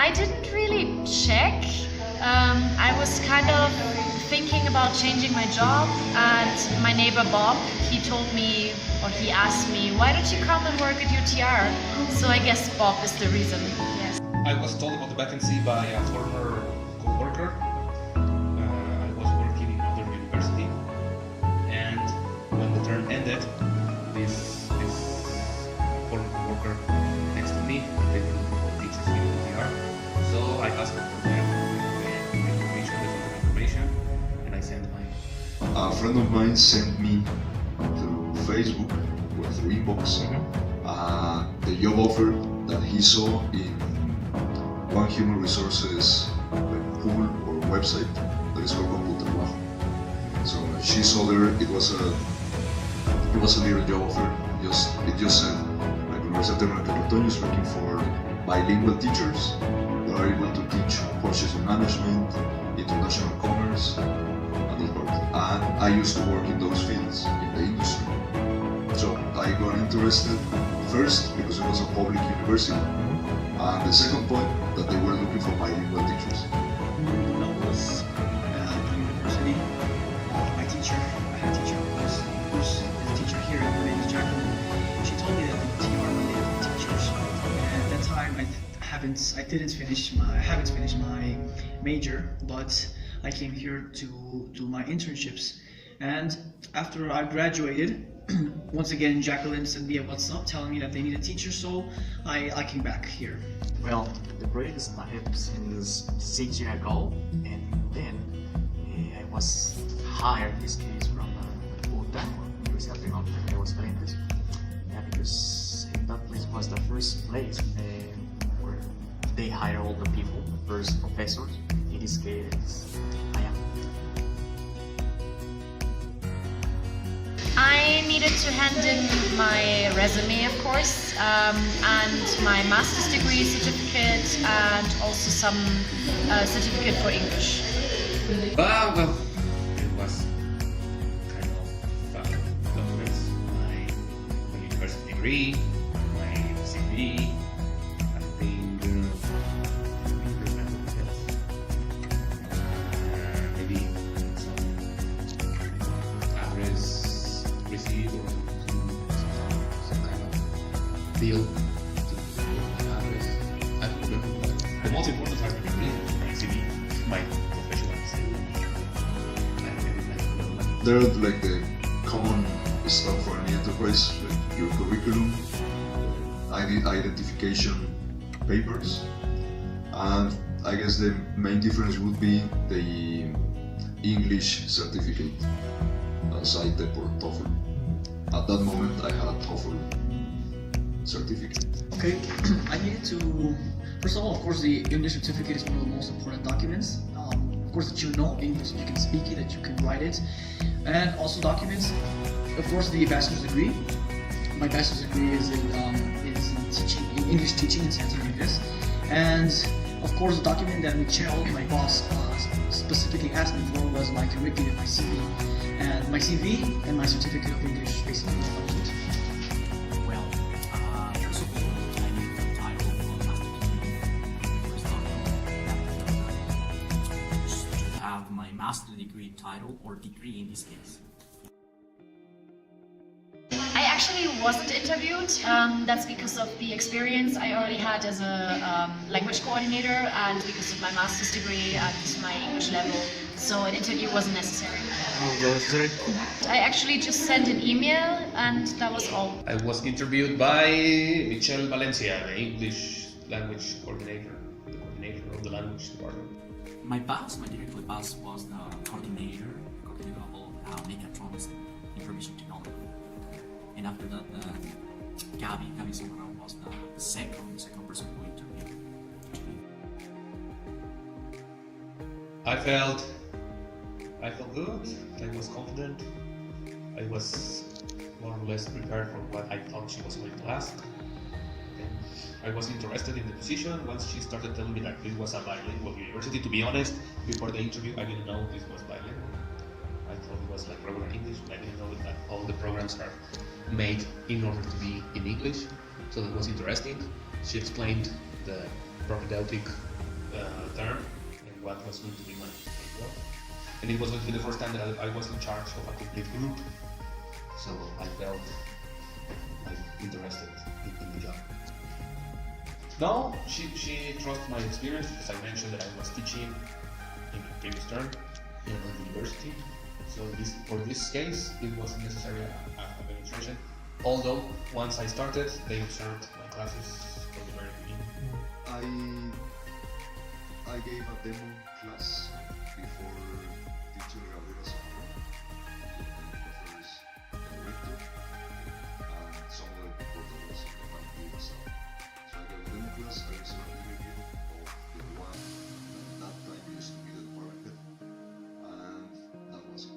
I didn't really check. I was kind of thinking about changing my job, and my neighbor Bob, he told me, or he asked me, why don't you come and work at UTR? So I guess Bob is the reason. Yes. I was told about the vacancy by a former co-worker. I was working in another university, and when the term ended, this former co-worker next to me, they were looking for teachers in UTR. So I asked for the information, and I sent mine. A friend of mine sent me through Facebook or through inbox the job offer that he saw in one human resources pool or website that is called Computrabajo. So she saw there it was a little job offer. It just said la Universidad Tecnológica de Otoño is looking for bilingual teachers that are able to teach purchasing management, international commerce, and those parts. And I used to work in those fields in the industry. So I got interested first because it was a public university, and the second point that they were looking for bilingual teachers. When I was at university, my teacher, I had a teacher who's a teacher here, her name is Jacqueline. She told me that the TR needed teachers. And at that time, I haven't finished my major, but I came here to do my internships. And after I graduated, once again, Jacqueline sent me a WhatsApp telling me that they need a teacher, so I came back here. Well, the project started since 6 years ago, and then I was hired, this case, from UTR, Universidad of Technology, I was saying this, because that place was the first place where they hire all the people, the first professors. In this case, I am. I needed to hand in my resume, of course, and my master's degree certificate, and also some certificate for English. Well, it was kind of documents, my university degree, my CV, I think there's nothing else. Maybe some address receipt or some kind of deal to my address. I don't remember, but the most important are my degree, my CV, my professional CV. They're like the common stuff for any enterprise, like your curriculum, identification papers, and I guess the main difference would be the English certificate, SEEABOUT or TOEFL. At that moment, I had a TOEFL certificate. Okay, I needed to, first of all, of course, the English certificate is one of the most important documents. Of course, that you know English, that you can speak it, that you can write it, and also documents. Of course, the bachelor's degree. My bachelor's degree is in teaching, in English teaching in Santa Cruz. And of course, the document that Michelle, my boss, specifically asked me for was my curriculum, my CV, and my certificate of English, basically. Well, first of all, I need the title of master's degree. First off, to have my master's degree title, or degree in this case. I actually wasn't interviewed. That's because of the experience I already had as a language coordinator, and because of my master's degree and my English level. So an interview wasn't necessary. Oh, that's very cool. I actually just sent an email, and that was all. I was interviewed by Michelle Valencia, the English language coordinator, the coordinator of the language department. My direct boss was the coordinator of mechatronics and information technology. And after that, Gabby Silvera was the second person who interviewed. I felt good. I was confident. I was more or less prepared for what I thought she was going to ask. And I was interested in the position once she started telling me that this was a bilingual university. To be honest, before the interview, I didn't know this was bilingual. I thought it was like regular English, but I didn't know that all the programs are made in order to be in English. So that was interesting. She explained the propedeutic term and what was going to be my work. And it was going to be the first time that I was in charge of a complete group, so I felt interested in the job. No, she trusted my experience because I mentioned that I was teaching in the previous term in a university. So for this case, it wasn't necessarily an administration. Although once I started, they observed my classes from the very beginning. I gave a demo class before teacher Gabriela Zamora, the first director, and some other people that was in the family as well. So I gave a demo class. I received an interview of the one that at that time used to be the department head, and that was it.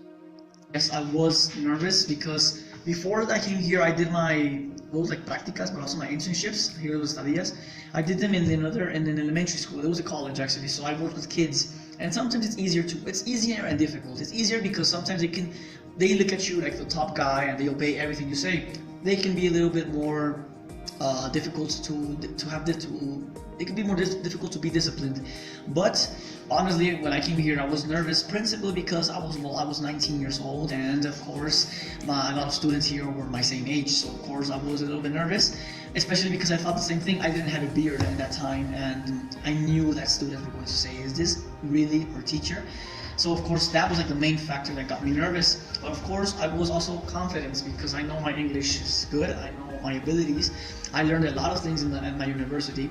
Yes, I was nervous because before I came here, I did my both like practicas, but also my internships here at Los Estadillas. I did them in an elementary school. It was a college actually, so I worked with kids. And sometimes it's easier and difficult. It's easier because sometimes they look at you like the top guy and they obey everything you say. They can be a little bit more difficult it can be more difficult to be disciplined. But honestly, when I came here, I was nervous principally because I was 19 years old, and of course a lot of students here were my same age, so of course I was a little bit nervous, especially because I thought the same thing. I didn't have a beard at that time, and I knew that students were going to say, is this really our teacher? So of course that was like the main factor that got me nervous. But of course I was also confident because I know my English is good, I know my abilities. I learned a lot of things at my university,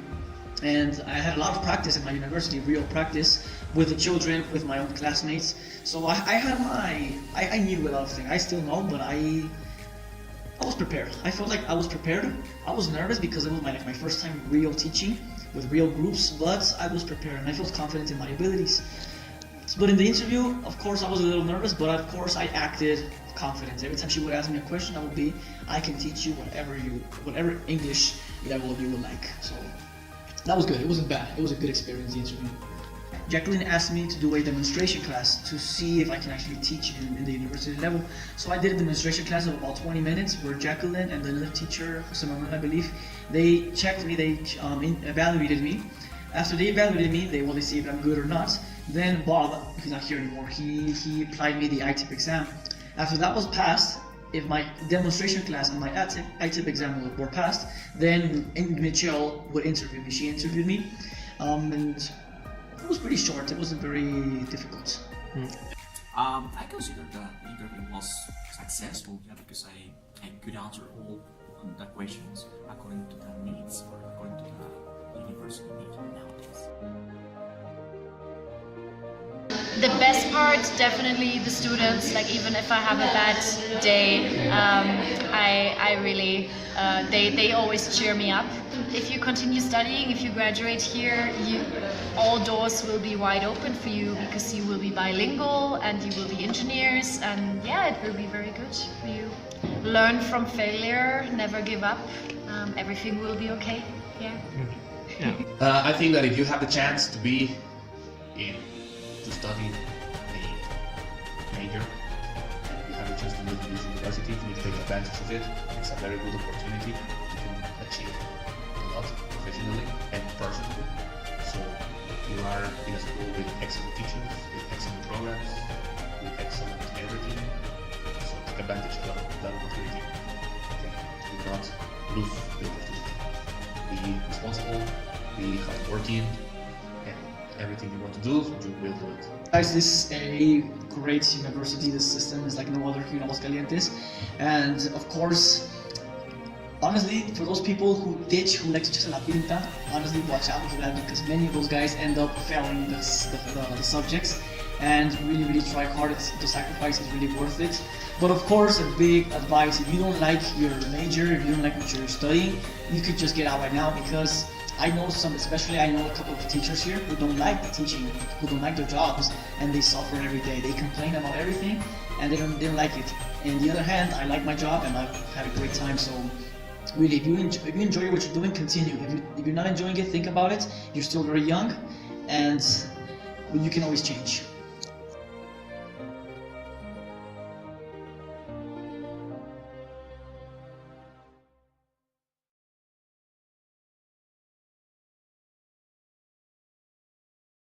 and I had a lot of practice at my university, real practice with the children, with my own classmates. So I knew a lot of things. I still know, but I was prepared. I felt like I was prepared. I was nervous because it was my first time real teaching with real groups, but I was prepared and I felt confident in my abilities. But in the interview, of course, I was a little nervous, but of course I acted confident. Every time she would ask me a question, I can teach you whatever English level you would like. So that was good. It wasn't bad. It was a good experience, the interview. Jacqueline asked me to do a demonstration class to see if I can actually teach in the university level. So I did a demonstration class of about 20 minutes where Jacqueline and the other teacher, Jose Manuel, I believe, they checked me, they evaluated me. After they evaluated me, they see if I'm good or not. Then Bob, he's not here anymore, he applied me the ITIP exam. After that was passed, if my demonstration class and my ITIP exam were passed, then Michelle would interview me. She interviewed me, and it was pretty short. It wasn't very difficult. I consider that the interview was successful, because I could answer all the questions according to the needs or according to the university needs nowadays. The best part, definitely the students. Like even if I have a bad day, I really they always cheer me up. If you continue studying, if you graduate here, all doors will be wide open for you because you will be bilingual and you will be engineers, and yeah, it will be very good for you. Learn from failure, never give up. Everything will be okay. Yeah. I think that if you have the chance to study a major, and you have a chance to go to this university, you need to take advantage of it. It's a very good opportunity. You can achieve a lot professionally and personally. So you are in a school with excellent teachers, with excellent programs, with excellent everything. So take advantage of that opportunity. Okay. Do not lose the opportunity. Be responsible, be hardworking, and everything you want to do, you will do it. Guys, this is a great university. This system is like no other here in Aguascalientes, and of course, honestly, for those people who like to just la pinta, honestly, watch out for that because many of those guys end up failing the subjects, and really try hard. The sacrifice is really worth it. But of course, a big advice: if you don't like your major, if you don't like what you're studying, you could just get out right now, because I know a couple of teachers here who don't like the teaching, who don't like their jobs, and they suffer every day. They complain about everything, and they don't like it. On the other hand, I like my job and I've had a great time. So really, if you enjoy what you're doing, continue. If you're not enjoying it, think about it. You're still very young, and you can always change.